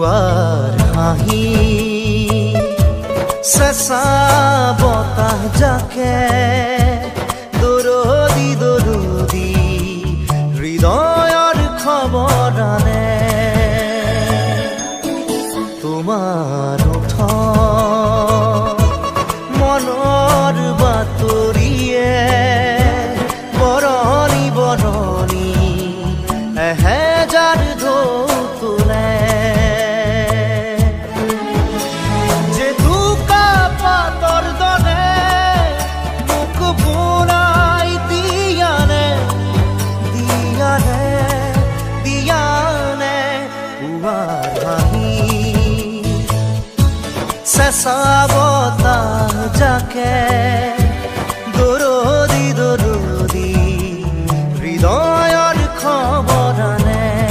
পুৱাৰ হাঁহি চেঁচা বতাহ জাকে দৰদি দৰদি হৃদয়ৰ খবৰ আনে তোমাৰ মনৰ বাতৰিয়ে বৰণি বৰণি এহেজাৰ ঢৌ তোলে জেতুকা পাতৰ দৰে মোক বুৰাই দিয়ানে দিয়ানে দিয়ানে পুৱাৰ হাঁহি চেঁচা বতাহ জাকে